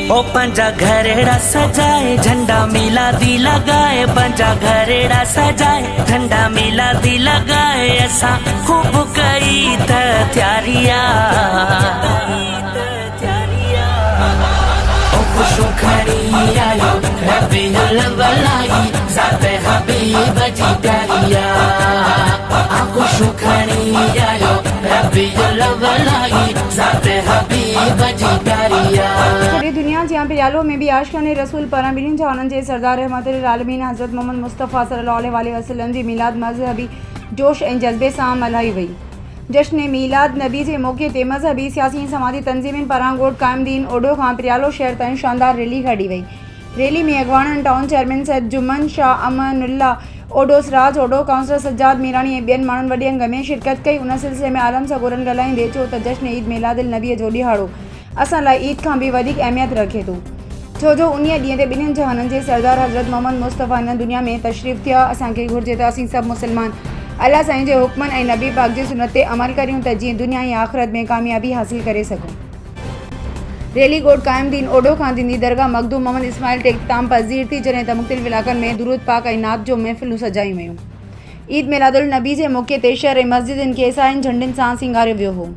ओ पंजा घरेड़ा सजाए झंडा मिलादी लगाए, पंजा घरेड़ा सजाए झंडा मिलादी लगाए, असा खूब कई त त्यारिया खुशू खड़ी आयो रबीउल अव्वल आई ज़ाते हबीब जी प्यारिया, खुशू खड़ी आयो रबीउल अव्वल आई ज़ाते हबीब जी प्यारिया। पूरी दुनिया जहाँ पियालो में भी आशिक़ाने रसूल पारां ॿिन्हिनि जहाननि जे सरदार रहमतुल आलमीन हज़रत मोहम्मद मुस्तफ़ा सल्लल्लाहु अलैहि वसल्लम जी मीलाद मज़हबी जोश ऐं जज़्बे सां मल्हाई वई। जश्न मीलाद नबी जे मौक़े ते मज़हबी सियासी समाजी तंज़ीमुनि पारां ॻोठ क़ाइमदीन ओडो खां पियालो शहर ताईं शानदार रैली कढी वई। रैली में अॻवाननि town chairman Syed Juman Shah Amanullah Odho Siraj Odho councillor Sajjad Mirani ऐं ॿियनि माण्हुनि वॾी अंग में शिरकत कई। उन सिलसिले में आलम सगोरन ॻाल्हाईंदे चयो त जश्न ईद मिलादुल नबीअ जो ॾिहाड़ो असां लाइ ईद खां बि वधीक अहमियत रखे थो, छो जो उन ॾींहं ते ॿिन्हिनि जहाननि जे सरदार हज़रत मोहम्मद मुस्तफ़ा हिन दुनिया में तशरीफ़ थिया। असांखे घुर्जे त असीं सभु मुस्लमान अल्लाह साईं जे हुक्मनि ऐं नबी पाक जी सुन्नत ते अमल करियूं त जीअं दुनिया ऐं आख़िरत में कामयाबी हासिल करे सघूं। रैली ॻोठ क़ाइमदीन ओडो खां दीनी दरगाह मखदूम मोहम्मद इस्माइल ते इख़्तिताम पज़ीर थी, जॾहिं त मुख़्तलिफ़ इलाक़नि में दुरूद पाक ऐं नात जो महफ़िलूं सजायूं वयूं। ईद मिलादुल नबी जे मौक़े ते शहर ऐं मस्जिदनि खे ईसाईनि झंडनि सां सींगारियो वियो हो।